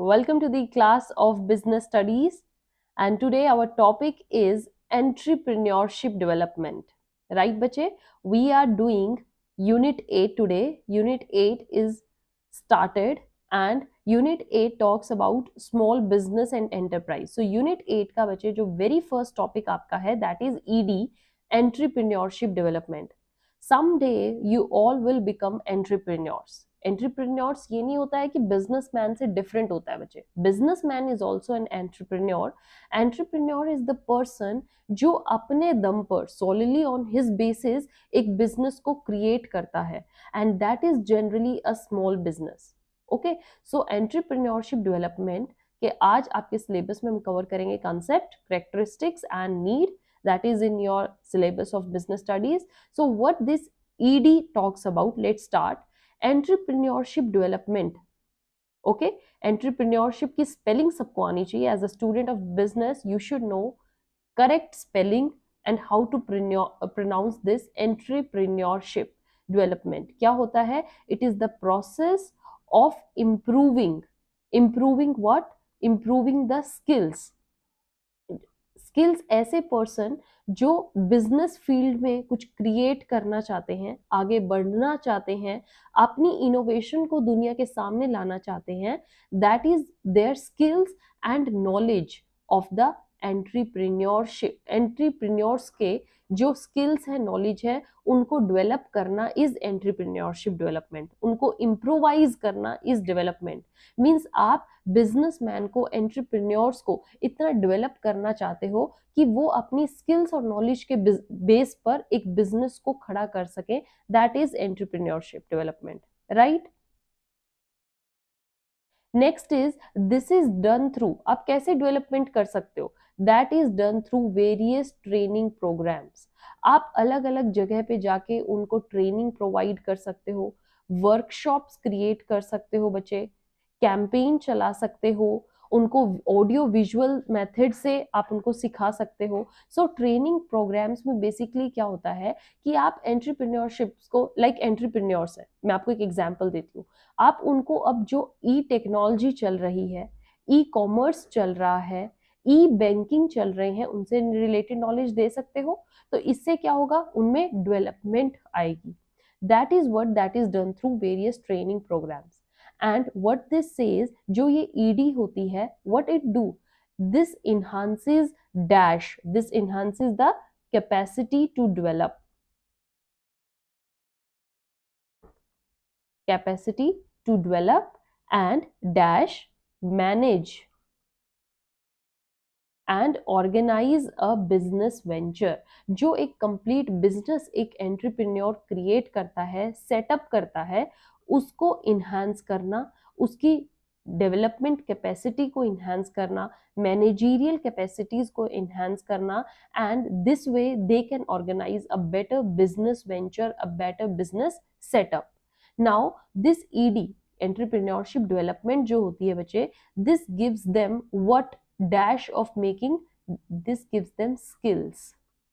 welcome to the class of business studies. And today our topic is entrepreneurship development. Right, bache? We are doing Unit 8 today. Unit 8 is started, and Unit 8 talks about small business and enterprise. So Unit 8 का बच्चे जो very first topic आपका है, that is ED, entrepreneurship development. Someday you all will become entrepreneurs. Entrepreneurs ये नहीं होता है कि बिजनेसमैन से डिफरेंट होता है बच्चे. Businessman is also an entrepreneur. Entrepreneur is the person जो अपने दम पर सोलिली ऑन हिज बेसिस एक बिजनेस को क्रिएट करता है, and that is generally a small business. Okay, so entrepreneurship development के आज आपके सिलेबस में हम कवर करेंगे concept, characteristics and need. That is in your syllabus of business studies. So what this ED talks about, let's start. Entrepreneurship development. Okay, entrepreneurship की spelling सबको आनी चाहिए. As a student of business you should know correct spelling and how to pronounce this. Entrepreneurship development क्या होता है? It is the process of improving what? Improving the skills. Skills ऐसे person जो business field में कुछ create करना चाहते हैं, आगे बढ़ना चाहते हैं, अपनी इनोवेशन को दुनिया के सामने लाना चाहते हैं, that is there skills and knowledge of the entrepreneurship. Entrepreneurs के जो स्किल्स है, नॉलेज है, उनको डेवलप करना इज एंटरप्रेन्योरशिप डेवलपमेंट. उनको इम्प्रोवाइज करना इज डेवलपमेंट. मीन्स आप बिजनेसमैन को, एंटरप्रेन्योर्स को इतना डेवलप करना चाहते हो कि वो अपनी स्किल्स और नॉलेज के बेस पर एक बिजनेस को खड़ा कर सके. That is entrepreneurship development, right. Next is this is done through. आप कैसे डेवलपमेंट कर सकते हो? That is done through various training programmes. आप अलग अलग जगह पे जाके उनको ट्रेनिंग प्रोवाइड कर सकते हो, वर्कशॉप्स क्रिएट कर सकते हो बच्चे, कैंपेन चला सकते हो, उनको ऑडियो विजुअल मेथड से आप उनको सिखा सकते हो. सो ट्रेनिंग प्रोग्राम्स में बेसिकली क्या होता है कि आप एंटरप्रेन्योरशिप को, लाइक एंटरप्रेन्योर्स है, मैं आपको एक एग्जांपल देती हूँ. आप उनको अब जो ई टेक्नोलॉजी चल रही है, ई कॉमर्स चल रहा है, ई बैंकिंग चल रहे हैं, उनसे रिलेटेड नॉलेज दे सकते हो. तो इससे क्या होगा? उनमें डेवलपमेंट आएगी. That is what that is done through various training programmes. And what this says, जो ये ईडी होती है, what it do, this enhances dash, this enhances the capacity to develop, capacity to develop and dash manage and organise a business venture. जो एक complete business एक entrepreneur create करता है, setup करता है, उसको इन्हांस करना, उसकी डेवलपमेंट कैपेसिटी को इन्हांस करना, मैनेजरियल कैपेसिटीज को इन्हांस करना, and this way they can organise a better business venture, a better business setup. Now this ED entrepreneurship development जो होती है बच्चे, this gives them what dash of making, this gives them skills.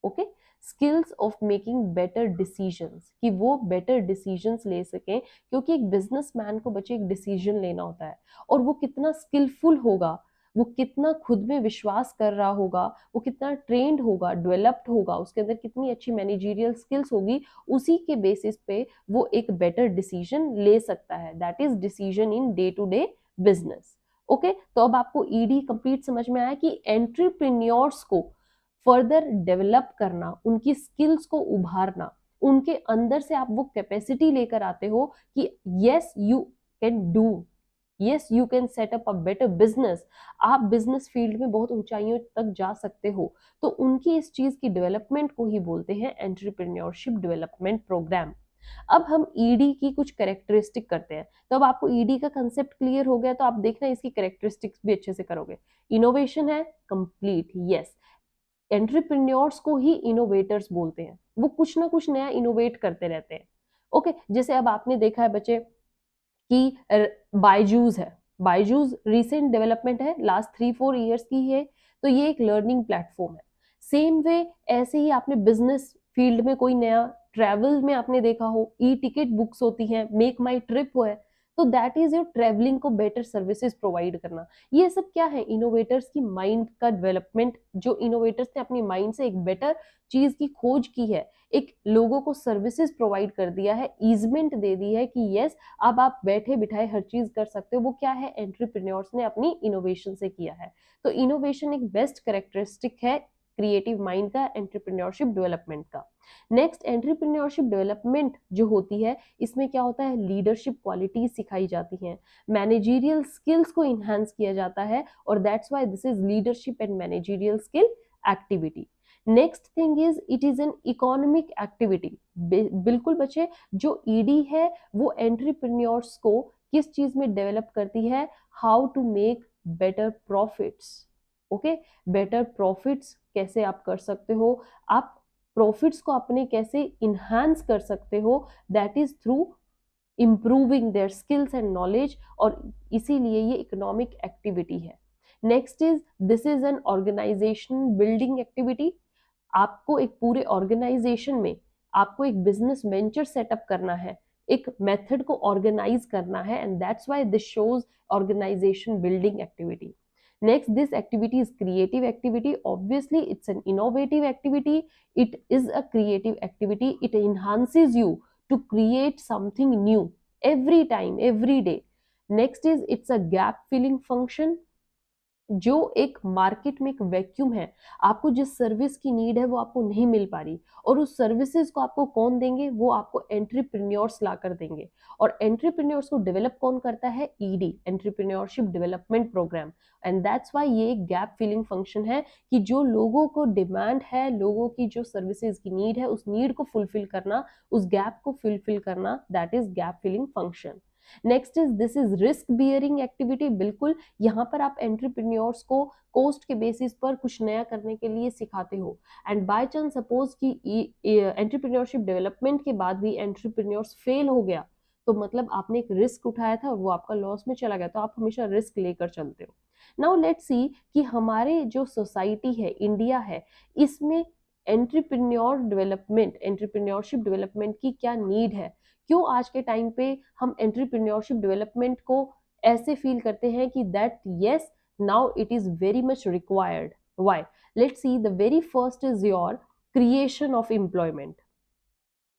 Okay, skills of making better decisions, कि वो better decisions ले सकें. क्योंकि एक बिजनेसमैन को बच्चे एक डिसीजन लेना होता है, और वो कितना स्किलफुल होगा, वो कितना खुद में विश्वास कर रहा होगा, वो कितना ट्रेंड होगा, डेवलप्ड होगा, उसके अंदर कितनी अच्छी मैनेजरियल स्किल्स होगी, उसी के बेसिस पे वो एक बेटर डिसीजन ले सकता है. That is decision in day to day business. Okay, तो अब आपको ईडी कंप्लीट समझ में आया कि एंटरप्रेन्योर्स को फर्दर डेवलप करना, उनकी स्किल्स को उभारना, उनके अंदर से आप वो कैपेसिटी लेकर आते हो कि yes you can do, yes you can set up a better business, आप बिजनेस फील्ड में बहुत ऊंचाइयों तक जा सकते हो. तो उनकी इस चीज की डेवलपमेंट को ही बोलते हैं एंटरप्रेन्योरशिप डेवलपमेंट प्रोग्राम. अब हम ईडी की कुछ कैरेक्टरिस्टिक करते हैं. तो अब आपको ईडी का कंसेप्ट क्लियर हो गया, तो आप देखना इसकी कैरेक्टरिस्टिक्स भी अच्छे से करोगे. इनोवेशन है कंप्लीट, यस. एंटरप्रेन्योर्स को ही इनोवेटर्स बोलते हैं, वो कुछ ना कुछ नया इनोवेट करते रहते हैं. ओके, जैसे अब आपने देखा है बच्चे कि बायजूस है, बायजूस रिसेंट डेवलपमेंट है, लास्ट 3-4 ईयर्स की है. तो ये एक लर्निंग प्लेटफॉर्म है. सेम वे ऐसे ही आपने बिजनेस फील्ड में कोई नया ट्रैवल में आपने देखा हो, ई टिकट बुक्स होती हैं, मेक माई ट्रिप है, तो दैट इज योर ट्रेवलिंग को बेटर सर्विसेज प्रोवाइड करना। ये सब क्या है, इनोवेटर्स की माइंड का डेवलपमेंट, जो इनोवेटर्स ने अपनी माइंड से एक बेटर चीज की खोज की है, एक लोगों को सर्विसेज प्रोवाइड कर दिया है, ईजमेंट दे दी है कि यस अब आप बैठे बिठाए हर चीज कर सकते हो, वो क्या है, एंटरप्रेन्योर्स ने अपनी इनोवेशन से किया है। तो इनोवेशन एक बेस्ट करेक्टरिस्टिक है क्रिएटिव माइंड का, एंटरप्रेन्योरशिप डेवलपमेंट का। नेक्स्ट, एंटरप्रेन्योरशिप डेवलपमेंट जो होती है, इसमें क्या होता है, लीडरशिप क्वालिटीज सिखाई जाती हैं, मैनेजरियल स्किल्स को इनहेंस किया जाता है, और that's why this is leadership and managerial skill activity. Next thing is it is an economic activity. बिल्कुल बच्चे, जो ईडी है वो एंटरप्रेन्योर्स को किस चीज में डेवलप करती है, how to make better profits. Okay, better profits कैसे आप कर सकते हो, आप प्रॉफिट्स को अपने कैसे इन्हांस कर सकते हो, that is through improving their skills and knowledge, और इसीलिए ये इकोनॉमिक एक्टिविटी है। Next is this is an organisation building activity. आपको एक पूरे ऑर्गेनाइजेशन में आपको एक बिजनेस वेंचर सेटअप करना है, एक मेथड को ऑर्गेनाइज करना है, and that's why this shows organisation building activity. Next, this activity is creative activity. Obviously, it's an innovative activity. It is a creative activity. It enhances you to create something new every time, every day. Next is it's a gap filling function. जो एक market में एक vacuum है, आपको जिस service की need है वो आपको नहीं मिल पा रही, और उस सर्विसेज को आपको कौन देंगे, वो आपको एंटरप्रेन्योर्स ला कर देंगे। और एंटरप्रेन्योर्स को डेवलप कौन करता है, ED, entrepreneurship development programme. And that's why ये एक गैप फिलिंग फंक्शन है, कि जो लोगों को डिमांड है, लोगों की जो सर्विसेज की नीड है, उस नीड को फुलफिल करना, उस गैप को फुलफिल करना, that is gap filling function. Next is this is risk bearing activity. बिल्कुल, यहाँ पर आप एंटरप्रेन्योर्स को कोस्ट के बेसिस पर कुछ नया करने के लिए सिखाते हो, एंड बाय चांस सपोज कि एंटरप्रेन्योरशिप डेवलपमेंट के बाद भी एंटरप्रेन्योर्स फेल हो गया, तो मतलब आपने एक रिस्क उठाया था और वो आपका लॉस में चला गया, तो आप हमेशा रिस्क लेकर चलते हो। नाउ लेट्स सी कि हमारे जो सोसाइटी है, इंडिया है, इसमें एंटरप्रेन्योर डेवलपमेंट, एंटरप्रेन्योरशिप डेवलपमेंट की क्या नीड है। क्यों आज के टाइम पे हम एंटरप्रेन्योरशिप डेवलपमेंट को ऐसे फील करते हैं कि that yes now it is very much required, why. Let's see, the very first is your creation of employment.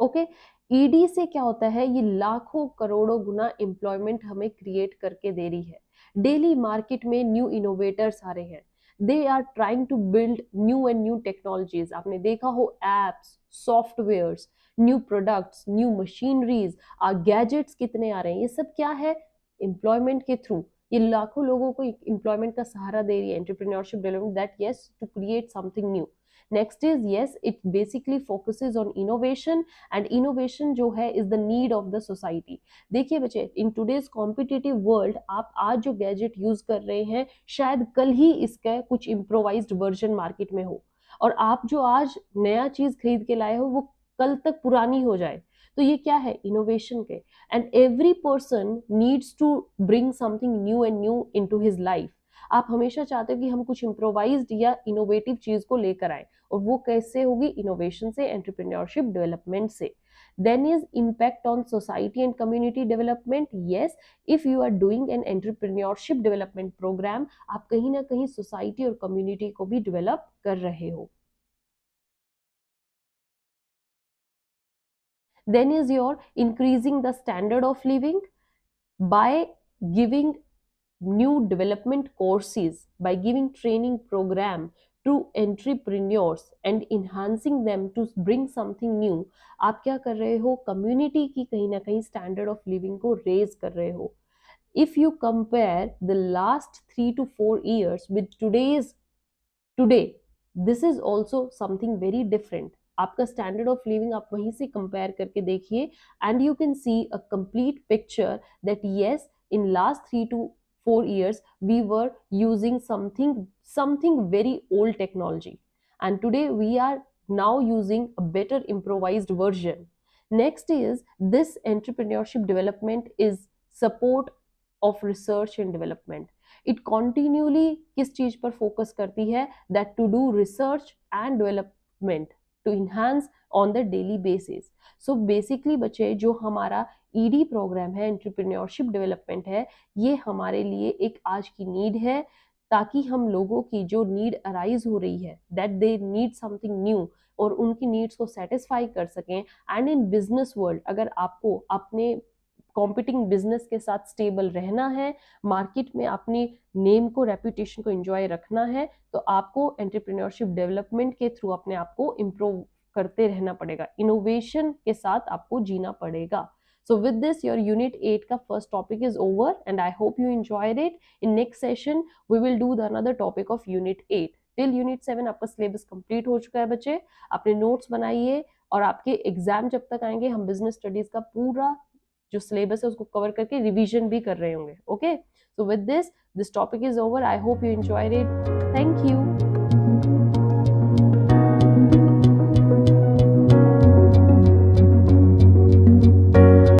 Okay, ED से क्या होता है, ये लाखों करोड़ों गुना एम्प्लॉयमेंट हमें क्रिएट करके दे रही है। डेली मार्केट में न्यू इनोवेटर्स आ रहे हैं, they are trying to build new and new technologies. आपने देखा हो apps, softwares, new products, new machineries, gadgets कितने आ रहे हैं, ये सब क्या है, एम्प्लॉयमेंट के थ्रू ये लाखों लोगों को एम्प्लॉयमेंट का सहारा दे रही है entrepreneurship development, that yes to create something new. Next is yes it basically focuses on innovation, and innovation जो है is the need of the society. देखिए बच्चे, इन टूडेज कॉम्पिटिटिव वर्ल्ड आप आज जो गैजेट यूज कर रहे हैं, शायद कल ही इसका कुछ इम्प्रोवाइज्ड वर्जन मार्केट में हो, और आप जो आज नया चीज खरीद के लाए हो वो कल तक पुरानी हो जाए। तो ये क्या है, इनोवेशन के। And every person needs to bring something new and new into his life. आप हमेशा चाहते हो कि हम कुछ इम्प्रोवाइज्ड या इनोवेटिव चीज को लेकर आए, और वो कैसे होगी, इनोवेशन से, एंटरप्रेन्योरशिप डेवलपमेंट से। Then is impact on society and community development. Yes, if you are doing an entrepreneurship development programme, आप कहीं ना कहीं सोसाइटी और कम्युनिटी को भी डेवलप कर रहे हो। Then is your increasing the standard of living by giving new development courses, by giving training program to entrepreneurs and enhancing them to bring something new। आप क्या कर रहे हो, कम्युनिटी की कहीं ना कहीं स्टैंडर्ड ऑफ लिविंग को रेज कर रहे हो। if you compare the last 3 to 4 years with today, this is also something very different। आपका स्टैंडर्ड ऑफ लिविंग आप वहीं से कंपेयर करके देखिए, and you can see a complete picture that yes in last 3 to 4 years we were using something very old technology, and today we are now using a better improvised version। Next is this entrepreneurship development is support of research and development। It continuously किस चीज पर focus करती है, that to do research and development. to enhance on the daily basis. So basically बच्चे, जो हमारा ED programme है, entrepreneurship development है, ये हमारे लिए एक आज की नीड है, ताकि हम लोगों की जो नीड अराइज हो रही है, that they need something new, और उनकी नीड्स को सेटिस्फाई कर सकें। एंड इन बिजनेस वर्ल्ड, अगर आपको अपने कॉम्पिटिंग बिजनेस के साथ स्टेबल रहना है, मार्केट में अपनी नेम को, रेपुटेशन को एंजॉय रखना है, तो आपको एंटरप्रेन्योरशिप डेवलपमेंट के थ्रू अपने आप को इम्प्रूव करते रहना पड़ेगा, इनोवेशन के साथ आपको जीना पड़ेगा। So with this, your Unit 8 का first topic is over, and I hope you enjoyed it. In next session, we will do the another topic of Unit 8. Till Unit 7 आपका सिलेबस कंप्लीट हो चुका है बच्चे। अपने नोट्स बनाइए, और आपके एग्जाम जब तक आएंगे, हम बिजनेस स्टडीज का पूरा जो सिलेबस है उसको कवर करके रिवीजन भी कर रहे होंगे। Okay, so with this topic is over. I hope you enjoyed it. Thank you.